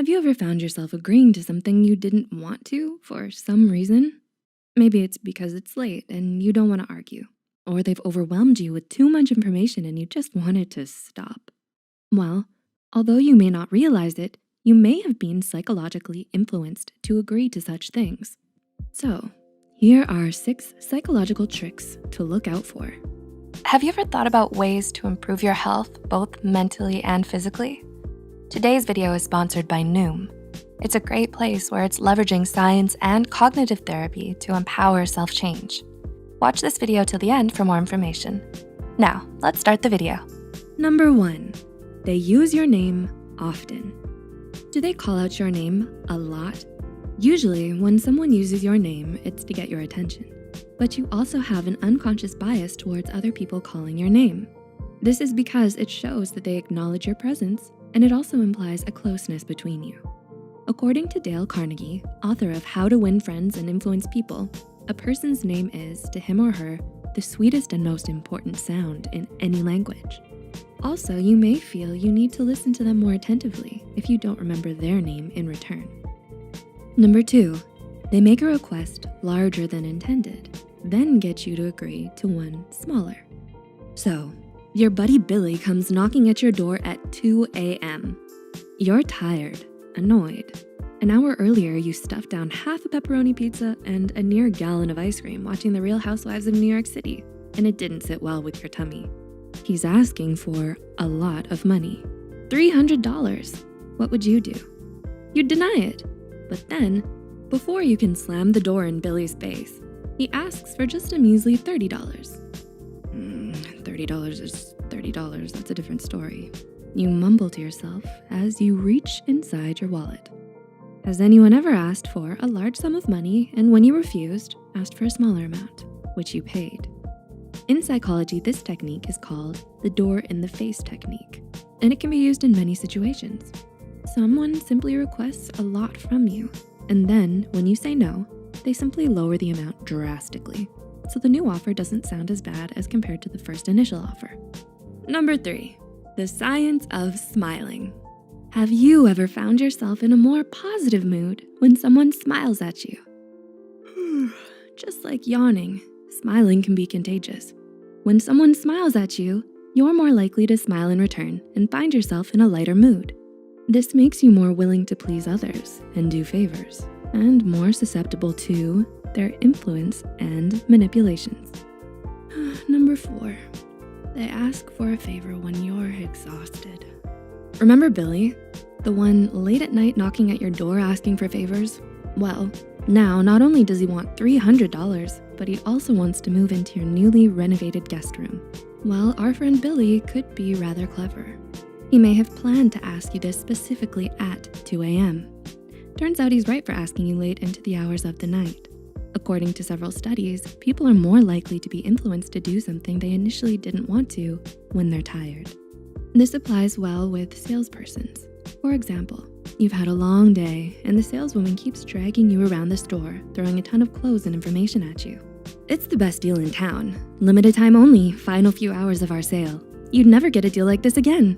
Have you ever found yourself agreeing to something you didn't want to for some reason? Maybe it's because it's late and you don't want to argue, or they've overwhelmed you with too much information and you just wanted to stop. Well, although you may not realize it, you may have been psychologically influenced to agree to such things. So, here are 6 psychological tricks to look out for. Have you ever thought about ways to improve your health, both mentally and physically? Today's video is sponsored by Noom. It's a great place where it's leveraging science and cognitive therapy to empower self-change. Watch this video till the end for more information. Now, let's start the video. Number 1, they use your name often. Do they call out your name a lot? Usually, when someone uses your name, it's to get your attention. But you also have an unconscious bias towards other people calling your name. This is because it shows that they acknowledge your presence, and it also implies a closeness between you. According to Dale Carnegie, author of How to Win Friends and Influence People, a person's name is, to him or her, the sweetest and most important sound in any language. Also, you may feel you need to listen to them more attentively if you don't remember their name in return. Number 2, they make a request larger than intended, then get you to agree to one smaller. So, your buddy Billy comes knocking at your door at 2 a.m. You're tired, annoyed. An hour earlier, you stuffed down half a pepperoni pizza and a near gallon of ice cream watching The Real Housewives of New York City, and it didn't sit well with your tummy. He's asking for a lot of money, $300. What would you do? You'd deny it. But then, before you can slam the door in Billy's face, he asks for just a measly $30. $30 is $30, that's a different story. You mumble to yourself as you reach inside your wallet. Has anyone ever asked for a large sum of money and when you refused, asked for a smaller amount, which you paid? In psychology, this technique is called the door in the face technique, and it can be used in many situations. Someone simply requests a lot from you, and then when you say no, they simply lower the amount drastically, so the new offer doesn't sound as bad as compared to the first initial offer. Number 3, the science of smiling. Have you ever found yourself in a more positive mood when someone smiles at you? Just like yawning, smiling can be contagious. When someone smiles at you, you're more likely to smile in return and find yourself in a lighter mood. This makes you more willing to please others and do favors, and more susceptible to their influence and manipulations. Number 4, they ask for a favor when you're exhausted. Remember Billy, the one late at night knocking at your door asking for favors? Well, now not only does he want $300, but he also wants to move into your newly renovated guest room. Well, our friend Billy could be rather clever. He may have planned to ask you this specifically at 2 a.m. Turns out he's right for asking you late into the hours of the night. According to several studies, people are more likely to be influenced to do something they initially didn't want to when they're tired. This applies well with salespersons. For example, you've had a long day and the saleswoman keeps dragging you around the store, throwing a ton of clothes and information at you. It's the best deal in town. Limited time only, final few hours of our sale. You'd never get a deal like this again.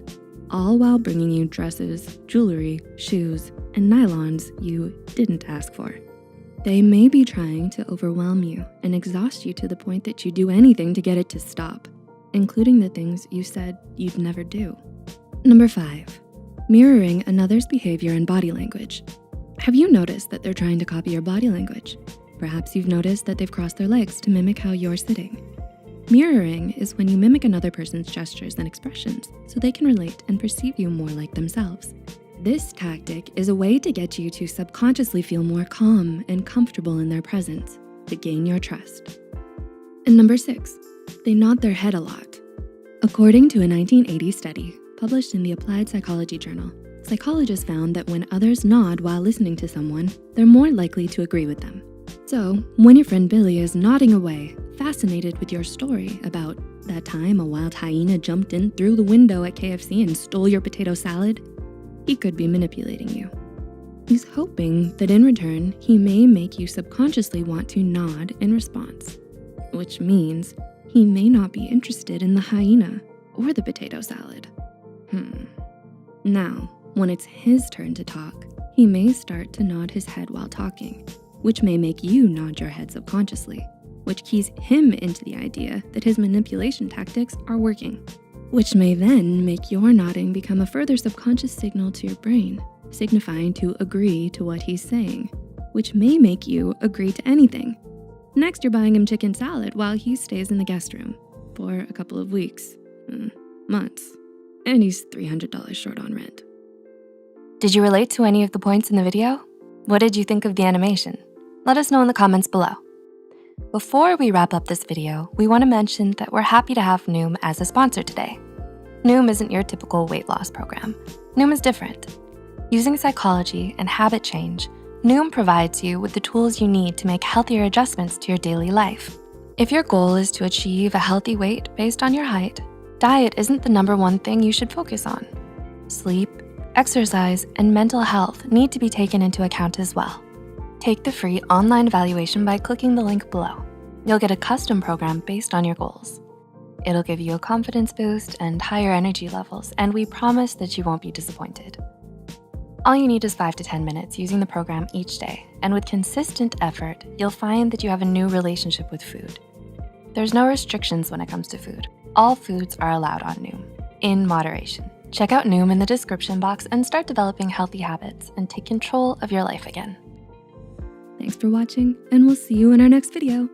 All while bringing you dresses, jewelry, shoes, and nylons you didn't ask for. They may be trying to overwhelm you and exhaust you to the point that you do anything to get it to stop, including the things you said you'd never do. Number 5, mirroring another's behavior and body language. Have you noticed that they're trying to copy your body language? Perhaps you've noticed that they've crossed their legs to mimic how you're sitting. Mirroring is when you mimic another person's gestures and expressions so they can relate and perceive you more like themselves. This tactic is a way to get you to subconsciously feel more calm and comfortable in their presence to gain your trust. And number 6, they nod their head a lot. According to a 1980 study published in the Applied Psychology Journal, psychologists found that when others nod while listening to someone, they're more likely to agree with them. So when your friend Billy is nodding away, fascinated with your story about that time a wild hyena jumped in through the window at KFC and stole your potato salad, he could be manipulating you. He's hoping that in return, he may make you subconsciously want to nod in response, which means he may not be interested in the hyena or the potato salad. Now, when it's his turn to talk, He may start to nod his head while talking, which may make you nod your head subconsciously, which keys him into the idea that his manipulation tactics are working, which may then make your nodding become a further subconscious signal to your brain, signifying to agree to what he's saying, which may make you agree to anything. Next, you're buying him chicken salad while he stays in the guest room for a couple of weeks, months, and he's $300 short on rent. Did you relate to any of the points in the video? What did you think of the animation? Let us know in the comments below. Before we wrap up this video, we wanna mention that we're happy to have Noom as a sponsor today. Noom isn't your typical weight loss program. Noom is different. Using psychology and habit change, Noom provides you with the tools you need to make healthier adjustments to your daily life. If your goal is to achieve a healthy weight based on your height, diet isn't the #1 thing you should focus on. Sleep, exercise, and mental health need to be taken into account as well. Take the free online evaluation by clicking the link below. You'll get a custom program based on your goals. It'll give you a confidence boost and higher energy levels, and we promise that you won't be disappointed. All you need is 5 to 10 minutes using the program each day, and with consistent effort, you'll find that you have a new relationship with food. There's no restrictions when it comes to food. All foods are allowed on Noom, in moderation. Check out Noom in the description box and start developing healthy habits and take control of your life again. Thanks for watching, and we'll see you in our next video.